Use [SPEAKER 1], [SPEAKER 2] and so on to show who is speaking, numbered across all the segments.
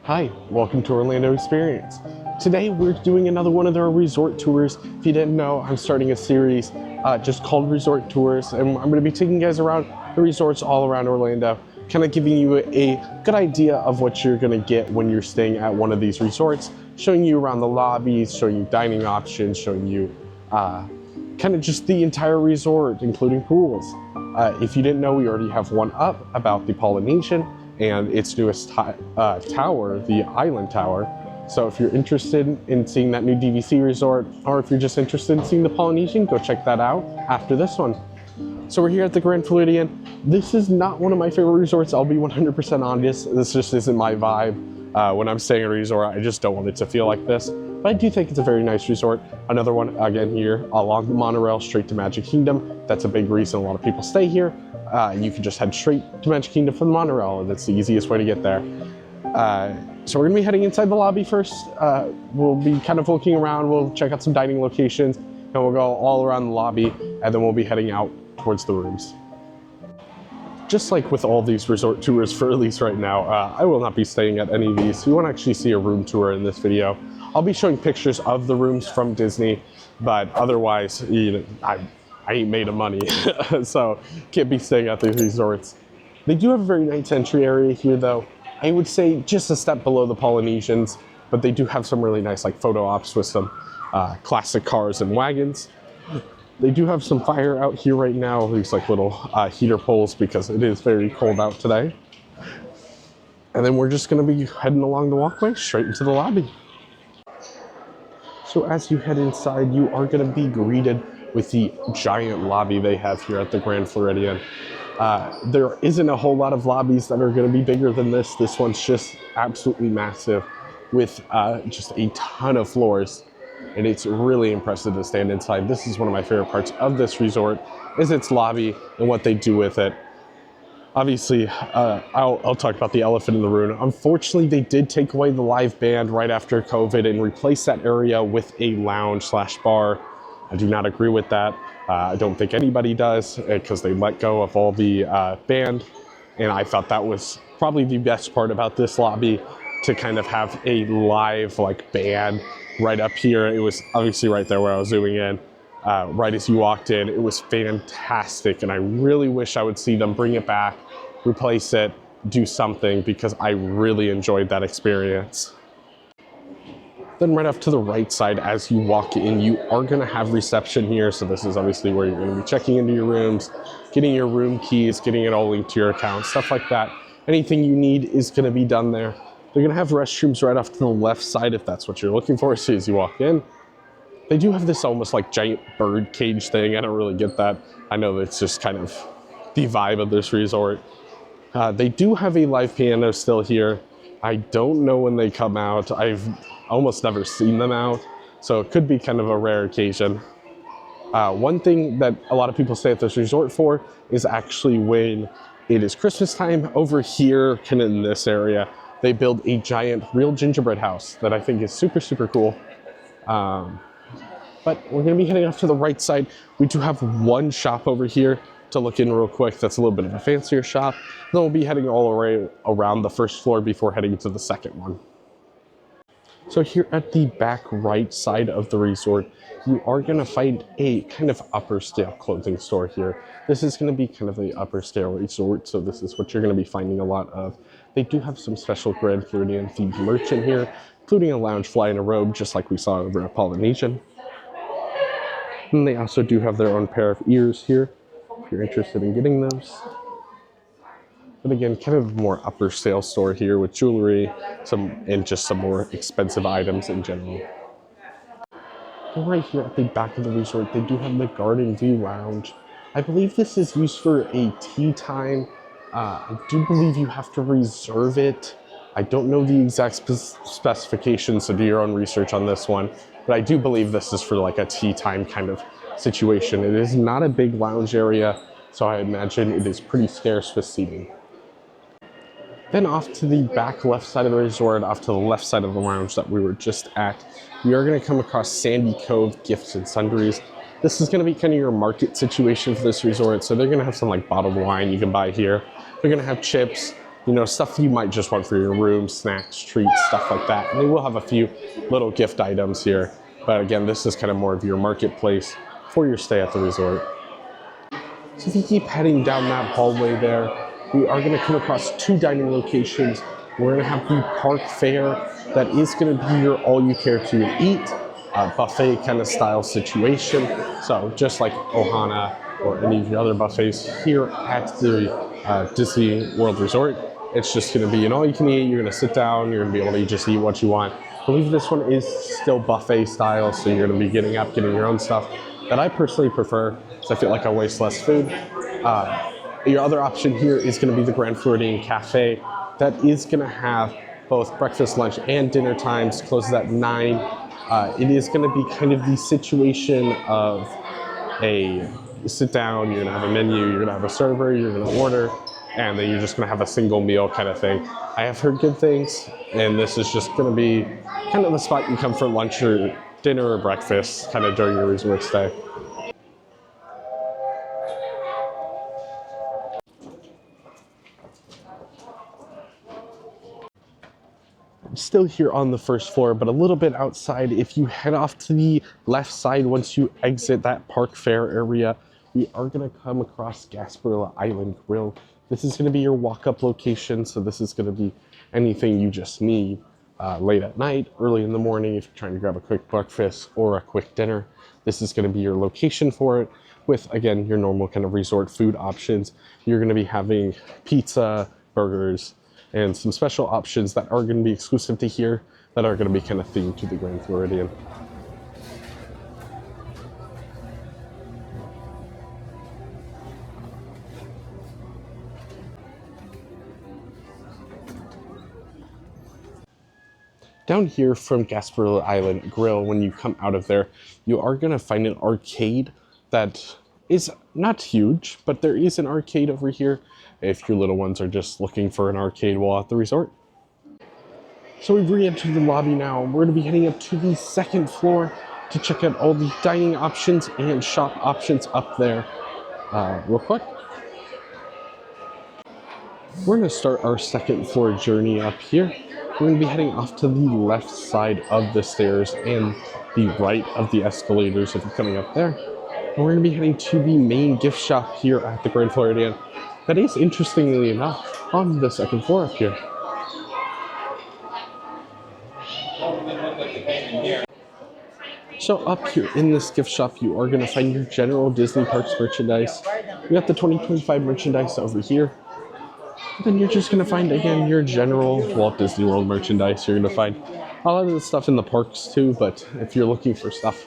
[SPEAKER 1] Hi, welcome to Orlando Experience. Today we're doing another one of our resort tours. If you didn't know, I'm starting a series just called Resort Tours, and I'm going to be taking you guys around the resorts all around Orlando, kind of giving you a good idea of what you're going to get when you're staying at one of these resorts, showing you around the lobbies, showing you dining options, showing you kind of just the entire resort, including pools. If you didn't know, we already have one up about the Polynesian and its newest tower, the Island Tower. So if you're interested in seeing that new DVC resort, or if you're just interested in seeing the Polynesian, go check that out after this one. So we're here at the Grand Floridian. This is not one of my favorite resorts, I'll be 100% honest. This just isn't my vibe. When I'm staying at a resort, I just don't want it to feel like this. But I do think it's a very nice resort. Another one, again, here along the monorail straight to Magic Kingdom. That's a big reason a lot of people stay here. You can just head straight to Magic Kingdom from the monorail, and that's the easiest way to get there. So we're gonna be heading inside the lobby first. We'll be kind of looking around, we'll check out some dining locations, and we'll go all around the lobby, and then we'll be heading out towards the rooms. Just like with all these resort tours for at least right now, I will not be staying at any of these. You won't actually see a room tour in this video. I'll be showing pictures of the rooms from Disney, but otherwise, you know, I ain't made of money, so can't be staying at these resorts. They do have a very nice entry area here though. I would say just a step below the Polynesians, but they do have some really nice like photo ops with some classic cars and wagons. They do have some fire out here right now, these like little heater poles, because it is very cold out today. And then we're just gonna be heading along the walkway straight into the lobby. So as you head inside, you are gonna be greeted with the giant lobby they have here at the Grand Floridian. There isn't a whole lot of lobbies that are gonna be bigger than this. This one's just absolutely massive with just a ton of floors. And it's really impressive to stand inside. This is one of my favorite parts of this resort, is its lobby and what they do with it. Obviously, I'll talk about the elephant in the room. Unfortunately, they did take away the live band right after COVID and replace that area with a lounge/bar. I do not agree with that. I don't think anybody does, because they let go of all the band. And I thought that was probably the best part about this lobby, to kind of have a live like band right up here. It was obviously right there where I was zooming in. Right as you walked in, it was fantastic, and I really wish I would see them bring it back, replace it, do something, because I really enjoyed that experience. Then right off to the right side, as you walk in, you are gonna have reception here. So this is obviously where you're gonna be checking into your rooms, getting your room keys, getting it all linked to your account, stuff like that. Anything you need is gonna be done there. They're gonna have restrooms right off to the left side if that's what you're looking for as soon as you walk in. They do have this almost like giant bird cage thing. I don't really get that. I know that's just kind of the vibe of this resort. They do have a live piano still here. I don't know when they come out. I've almost never seen them out, so it could be kind of a rare occasion. One thing that a lot of people stay at this resort for is actually when it is Christmas time. Over here, kind of in this area, they build a giant real gingerbread house that I think is super, super cool. But we're gonna be heading off to the right side. We do have one shop over here to look in real quick. That's a little bit of a fancier shop. Then we'll be heading all the way around the first floor before heading to the second one. So here at the back right side of the resort, you are gonna find a kind of upper scale clothing store here. This is gonna be kind of the upper scale resort, so this is what you're gonna be finding a lot of. They do have some special Grand Floridian themed merch in here, including a lounge fly and a robe, just like we saw over at Polynesian. And they also do have their own pair of ears here, if you're interested in getting those. But again, kind of a more upper scale store here with jewelry, and just some more expensive items in general. And right here at the back of the resort, they do have the Garden View Lounge. I believe this is used for a tea time. I do believe you have to reserve it. I don't know the exact specifications, so do your own research on this one. But I do believe this is for like a tea time kind of situation. It is not a big lounge area, so I imagine it is pretty scarce with seating. Then off to the back left side of the resort, off to the left side of the lounge that we were just at, we are gonna come across Sandy Cove Gifts and Sundries. This is gonna be kind of your market situation for this resort. So they're gonna have some like bottled wine you can buy here. They're gonna have chips, you know, stuff you might just want for your room, snacks, treats, stuff like that. And they will have a few little gift items here. But again, this is kind of more of your marketplace for your stay at the resort. So if you keep heading down that hallway there, we are going to come across 2 dining locations. We're going to have the park fare that is going to be your all-you-care-to-eat buffet kind of style situation. So just like Ohana or any of your other buffets here at the Disney World Resort, it's just going to be an all-you-can-eat. You're going to sit down. You're going to be able to just eat what you want. I believe this one is still buffet style, so you're going to be getting up, getting your own stuff. That I personally prefer, because I feel like I waste less food. Your other option here is going to be the Grand Floridian Cafe. That is going to have both breakfast, lunch, and dinner times. Closes at 9. It is going to be kind of the situation of a sit down, you're going to have a menu, you're going to have a server, you're going to order, and then you're just going to have a single meal kind of thing. I have heard good things, and this is just going to be kind of the spot you come for lunch or dinner or breakfast kind of during your resort stay. Still here on the first floor, but a little bit outside. If you head off to the left side, once you exit that park fair area, we are going to come across Gasparilla Island Grill. This is going to be your walk-up location, so this is going to be anything you just need late at night, early in the morning, if you're trying to grab a quick breakfast or a quick dinner. This is going to be your location for it, with, again, your normal kind of resort food options. You're going to be having pizza, burgers, and some special options that are going to be exclusive to here that are going to be kind of themed to the Grand Floridian. Down here from Gasparilla Island Grill, when you come out of there, you are going to find an arcade that is not huge, but there is an arcade over here if your little ones are just looking for an arcade while at the resort. So we've re-entered the lobby now. We're going to be heading up to the second floor to check out all the dining options and shop options up there real quick. We're going to start our second floor journey up here. We're going to be heading off to the left side of the stairs and the right of the escalators if you're coming up there. And we're going to be heading to the main gift shop here at the Grand Floridian. That is, interestingly enough, on the second floor up here. So up here in this gift shop, you are going to find your general Disney Parks merchandise. We got the 2025 merchandise over here. Then you're just going to find, again, your general Walt Disney World merchandise. You're going to find a lot of the stuff in the parks too, but if you're looking for stuff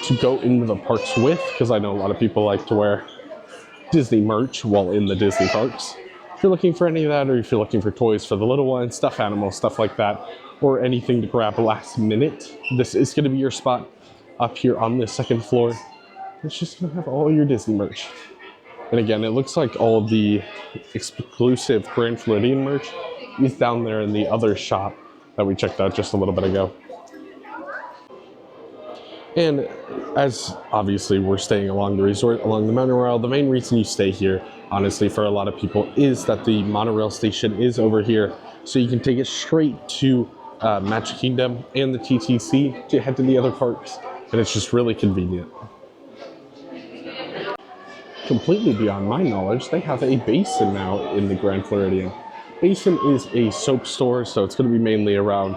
[SPEAKER 1] to go into the parks with, because I know a lot of people like to wear Disney merch while in the Disney parks. If you're looking for any of that, or if you're looking for toys for the little ones, stuffed animals, stuff like that, or anything to grab last minute, this is going to be your spot up here on the second floor. It's just going to have all your Disney merch. And again, it looks like all the exclusive Grand Floridian merch is down there in the other shop that we checked out just a little bit ago. And as obviously we're staying along the resort, along the monorail, the main reason you stay here, honestly, for a lot of people, is that the monorail station is over here. So you can take it straight to Magic Kingdom and the TTC to head to the other parks. And it's just really convenient. Completely beyond my knowledge, they have a Basin now in the Grand Floridian. Basin is a soap store, so it's going to be mainly around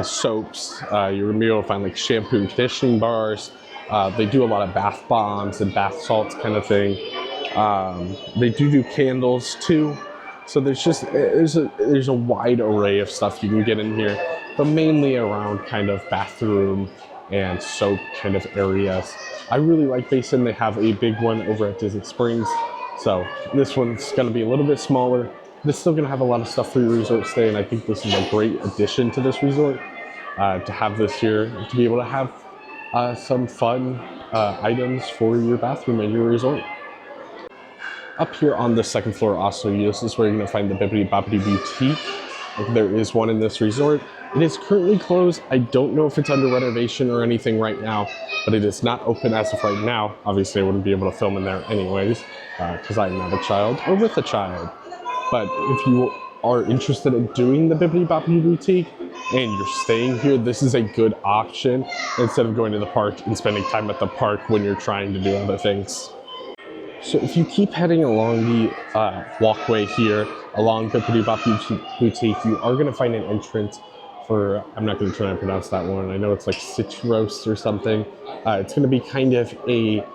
[SPEAKER 1] soaps. You're going to be able to find like shampoo and conditioning bars. They do a lot of bath bombs and bath salts kind of thing. They do candles too. So there's a wide array of stuff you can get in here, but mainly around kind of bathroom and soap kind of areas. I really like Basin. They have a big one over at Disney Springs. So this one's going to be a little bit smaller. They're still going to have a lot of stuff for your resort stay, and I think this is a great addition to this resort to have this here, to be able to have some fun items for your bathroom and your resort. Up here on the second floor also, this is where you're going to find the Bibbidi Bobbidi Boutique. There is one in this resort. It is currently closed. I don't know if it's under renovation or anything right now, but it is not open as of right now. Obviously, I wouldn't be able to film in there anyways, because I'm not a child or with a child. But if you are interested in doing the Bibbidi Bobbidi Boutique and you're staying here, this is a good option instead of going to the park and spending time at the park when you're trying to do other things. So if you keep heading along the walkway here, along Bibbidi Bobbidi Boutique, you are going to find an entrance for, I'm not going to try and pronounce that one, I know it's like Citrus or something. It's going to be kind of a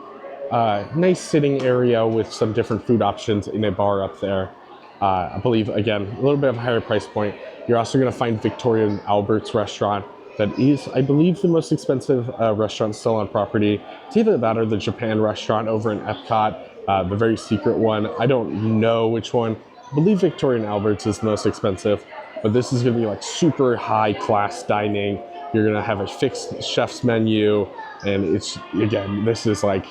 [SPEAKER 1] nice sitting area with some different food options in a bar up there. I believe, again, a little bit of a higher price point. You're also going to find Victoria and Albert's restaurant. That is, I believe, the most expensive restaurant still on property. It's either that or the Japan restaurant over in Epcot, the very secret one. I don't know which one. I believe Victoria and Albert's is the most expensive, but this is going to be like super high class dining. You're going to have a fixed chef's menu, and it's, again, this is like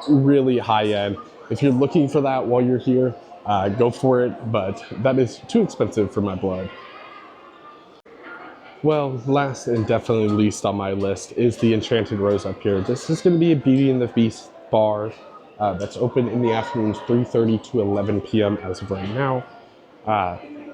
[SPEAKER 1] really high end. If you're looking for that while you're here, go for it, but that is too expensive for my blood. Well, last and definitely least on my list is the Enchanted Rose up here. This is going to be a Beauty and the Beast bar that's open in the afternoons 3:30 to 11 p.m. as of right now.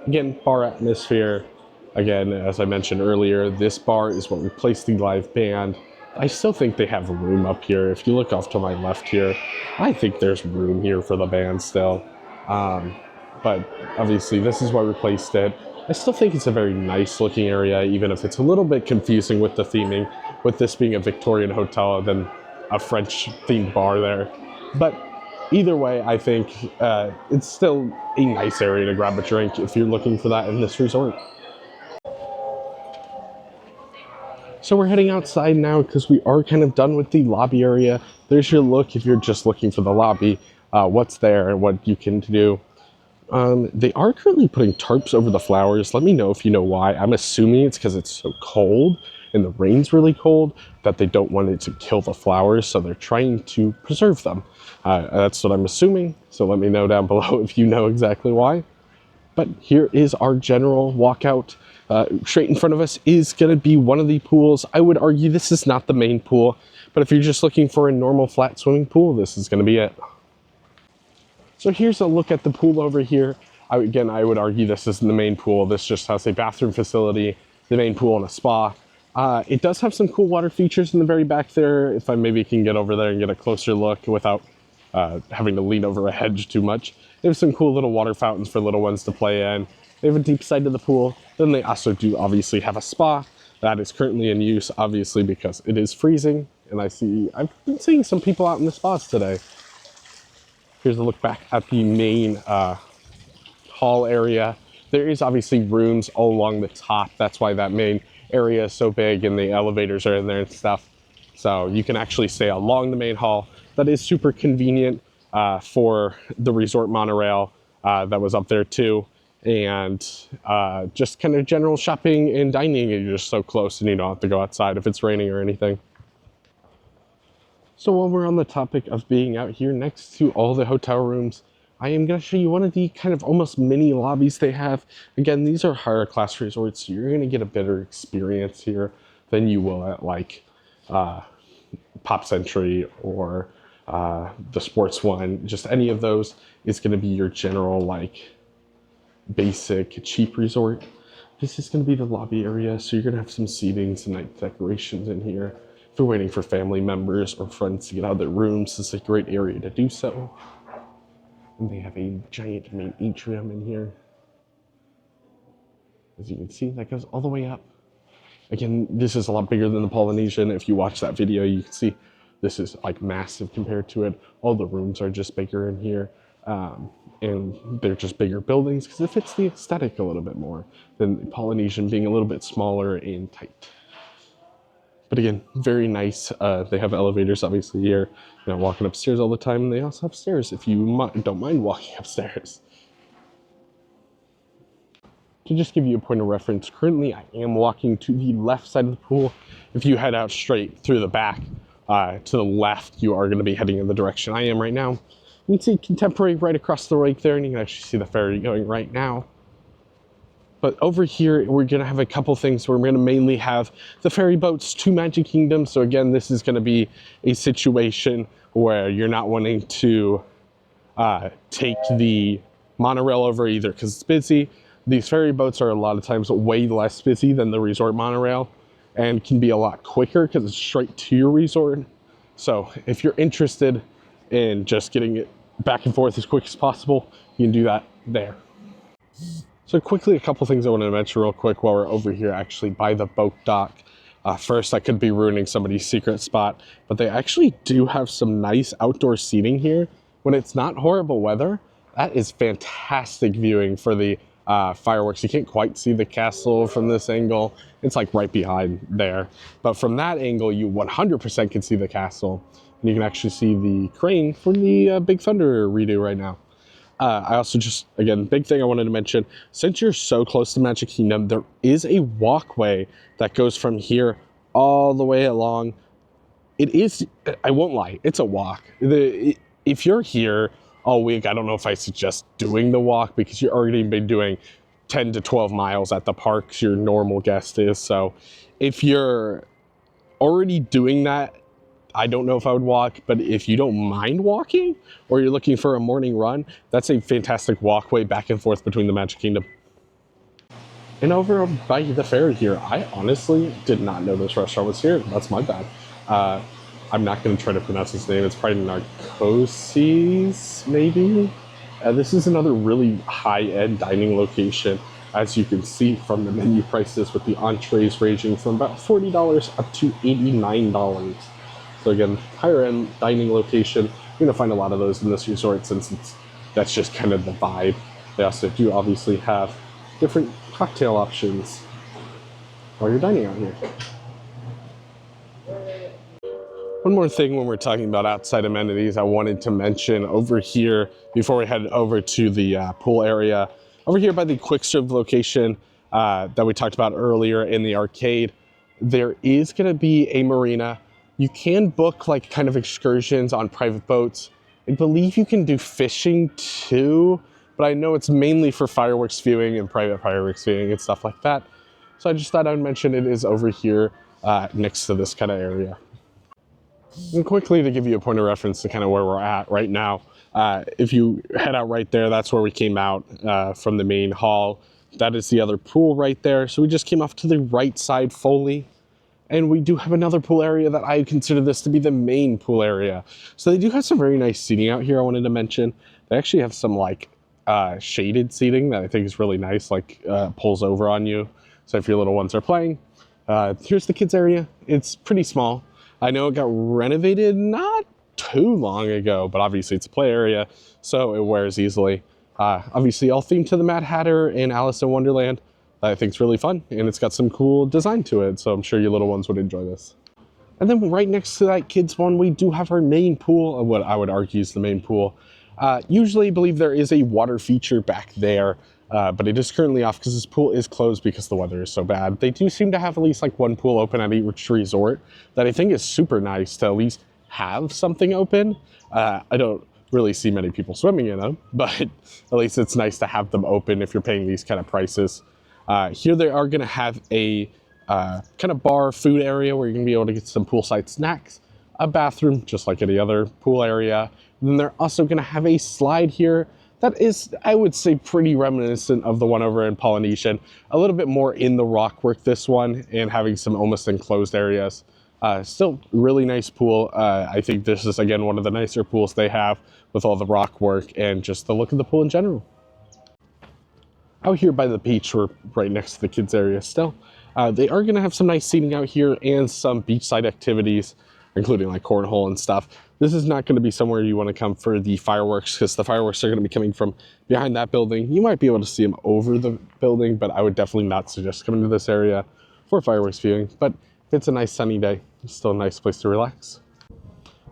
[SPEAKER 1] Again, bar atmosphere. Again, as I mentioned earlier, this bar is what replaced the live band. I still think they have room up here. If you look off to my left here, I think there's room here for the band still. But obviously this is what replaced it. I still think it's a very nice looking area, even if it's a little bit confusing with the theming, with this being a Victorian hotel than a French themed bar there. But either way, I think it's still a nice area to grab a drink if you're looking for that in this resort. So we're heading outside now because we are kind of done with the lobby area. There's your look if you're just looking for the lobby, what's there and what you can do. They are currently putting tarps over the flowers. Let me know if you know why. I'm assuming it's because it's so cold and the rain's really cold that they don't want it to kill the flowers, so they're trying to preserve them. That's what I'm assuming, so let me know down below if you know exactly why. But here is our general walkout. Straight in front of us is going to be one of the pools. I would argue this is not the main pool, but if you're just looking for a normal flat swimming pool, this is going to be it. So here's a look at the pool over here. Again, I would argue this isn't the main pool. This just has a bathroom facility, the main pool, and a spa. It does have some cool water features in the very back there, if I maybe can get over there and get a closer look without having to lean over a hedge too much. They have some cool little water fountains for little ones to play in. They have a deep side to the pool. Then they also do obviously have a spa that is currently in use, obviously because it is freezing. And I've been seeing some people out in the spas today. Here's a look back at the main hall area. There is obviously rooms all along the top. That's why that main area is so big and the elevators are in there and stuff. So you can actually stay along the main hall. That is super convenient for the resort monorail that was up there too. And just kind of general shopping and dining, and you're just so close and you don't have to go outside if it's raining or anything. So while we're on the topic of being out here next to all the hotel rooms, I am going to show you one of the kind of almost mini lobbies they have. Again, these are higher class resorts, so you're going to get a better experience here than you will at like Pop Century or the Sports one. Just any of those is going to be your general like basic cheap resort. This is going to be the lobby area, so you're going to have some seating, some nice decorations in here. If you're waiting for family members or friends to get out of their rooms, this is a great area to do so. And they have a giant main atrium in here. As you can see, that goes all the way up. Again, this is a lot bigger than the Polynesian. If you watch that video, you can see this is like massive compared to it. All the rooms are just bigger in here. And they're just bigger buildings because it fits the aesthetic a little bit more than the Polynesian being a little bit smaller and tight. But again, very nice. They have elevators obviously here. You're not walking upstairs all the time, and they also have stairs if you don't mind walking upstairs. To just give you a point of reference, currently I am walking to the left side of the pool. If you head out straight through the back to the left, you are going to be heading in the direction I am right now. You can see Contemporary right across the lake there, and you can actually see the ferry going right now. But over here, we're going to have a couple things where we're going to mainly have the ferry boats to Magic Kingdom. So again, this is going to be a situation where you're not wanting to take the monorail over either because it's busy These ferry boats are a lot of times way less busy than the resort monorail and can be a lot quicker because it's straight to your resort. So if you're interested in just getting it back and forth as quick as possible, you can do that there. So quickly, a couple things I wanted to mention real quick while we're over here actually by the boat dock. First, I could be ruining somebody's secret spot, but they actually do have some nice outdoor seating here. When it's not horrible weather, that is fantastic viewing for the fireworks. You can't quite see the castle from this angle. It's like right behind there. But from that angle, you 100% can see the castle. And you can actually see the crane for the Big Thunder redo right now. I also just, again, big thing I wanted to mention, since you're so close to Magic Kingdom, there is a walkway that goes from here all the way along. It is, I won't lie, it's a walk. If you're here all week, I don't know if I suggest doing the walk because you're already been doing 10 to 12 miles at the parks your normal guest is. So if you're already doing that, I don't know if I would walk, but if you don't mind walking or you're looking for a morning run, that's a fantastic walkway back and forth between the Magic Kingdom. And over by the ferry here, I honestly did not know this restaurant was here. That's my bad. I'm not going to try to pronounce his name. It's probably Narcosis, maybe? This is another really high-end dining location, as you can see from the menu prices, with the entrees ranging from about $40 up to $89. So again, higher end dining location. You're gonna find a lot of those in this resort since that's just kind of the vibe. They also do obviously have different cocktail options while you're dining out here. One more thing when we're talking about outside amenities, I wanted to mention over here, before we head over to the pool area, over here by the Quick Serve location that we talked about earlier in the arcade, there is gonna be a marina. You can book like kind of excursions on private boats. I believe you can do fishing too, but I know it's mainly for fireworks viewing and private fireworks viewing and stuff like that. So I just thought I would mention it is over here next to this kind of area. And quickly to give you a point of reference to kind of where we're at right now, if you head out right there, that's where we came out from the main hall. That is the other pool right there. So we just came off to the right side fully. And we do have another pool area that I consider this to be the main pool area. So they do have some very nice seating out here I wanted to mention. They actually have some like shaded seating that I think is really nice, like pulls over on you. So if your little ones are playing, here's the kids area. It's pretty small. I know it got renovated not too long ago, but obviously it's a play area, so it wears easily. Obviously all themed to the Mad Hatter and Alice in Wonderland. I think it's really fun, and it's got some cool design to it, so I'm sure your little ones would enjoy this. And then right next to that kids one, we do have our main pool, what I would argue is the main pool. Usually I believe there is a water feature back there, but it is currently off because this pool is closed because the weather is so bad. They do seem to have at least like one pool open at each resort that I think is super nice to at least have something open. I don't really see many people swimming in them, but at least it's nice to have them open if you're paying these kind of prices. Here they are going to have a kind of bar food area where you're going to be able to get some poolside snacks, a bathroom just like any other pool area. And then they're also going to have a slide here that is, I would say, pretty reminiscent of the one over in Polynesian. A little bit more in the rock work this one, and having some almost enclosed areas. Still really nice pool. I think this is again one of the nicer pools they have with all the rock work and just the look of the pool in general. Out here by the beach, we're right next to the kids area still. They are going to have some nice seating out here and some beachside activities, including like cornhole and stuff. This is not going to be somewhere you want to come for the fireworks because the fireworks are going to be coming from behind that building. You might be able to see them over the building, but I would definitely not suggest coming to this area for fireworks viewing. But if it's a nice sunny day, it's still a nice place to relax.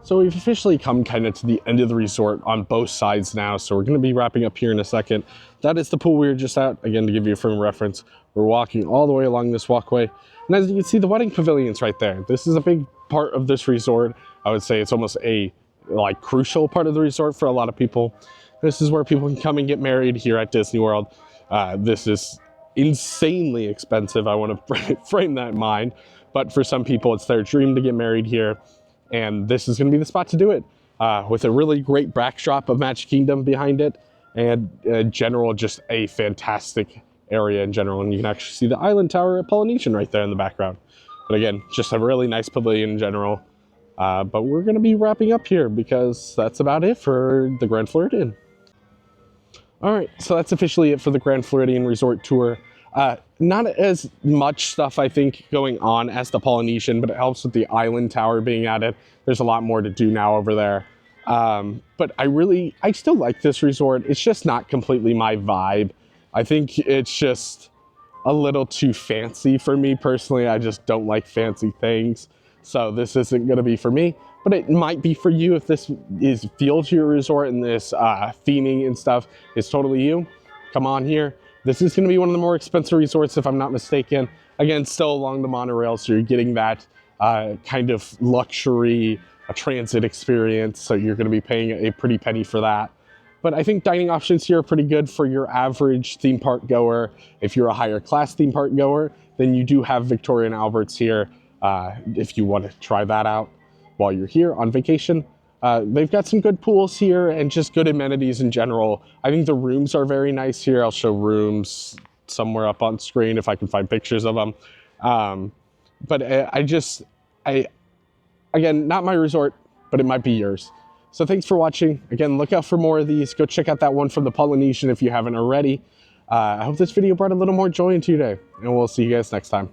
[SPEAKER 1] So we've officially come kind of to the end of the resort on both sides now, so we're going to be wrapping up here in a second. That is the pool we were just at. Again, to give you a frame of reference, we're walking all the way along this walkway. And as you can see, the wedding pavilion's right there. This is a big part of this resort. I would say it's almost a like crucial part of the resort for a lot of people. This is where people can come and get married here at Disney World. This is insanely expensive. I want to frame that in mind. But for some people, it's their dream to get married here. And this is going to be the spot to do it, with a really great backdrop of Magic Kingdom behind it, and in general, just a fantastic area in general, and you can actually see the island tower at Polynesian right there in the background. But again, just a really nice pavilion in general. But we're going to be wrapping up here because that's about it for the Grand Floridian. All right, so that's officially it for the Grand Floridian Resort Tour. Not as much stuff, I think, going on as the Polynesian, but it helps with the island tower being added. There's a lot more to do now over there. But I still like this resort. It's just not completely my vibe. I think it's just a little too fancy for me personally. I just don't like fancy things. So this isn't going to be for me, but it might be for you if this feels your resort and this theming and stuff is totally you. Come on here. This is going to be one of the more expensive resorts if I'm not mistaken. Again, still along the monorail, so you're getting that kind of luxury transit experience. So you're going to be paying a pretty penny for that. But I think dining options here are pretty good for your average theme park goer. If you're a higher class theme park goer, then you do have Victoria and Albert's here if you want to try that out while you're here on vacation. They've got some good pools here and just good amenities in general. I think the rooms are very nice here. I'll show rooms somewhere up on screen if I can find pictures of them. But again, not my resort, but it might be yours. So thanks for watching. Again, look out for more of these. Go check out that one from the Polynesian if you haven't already. I hope this video brought a little more joy into your day, and we'll see you guys next time.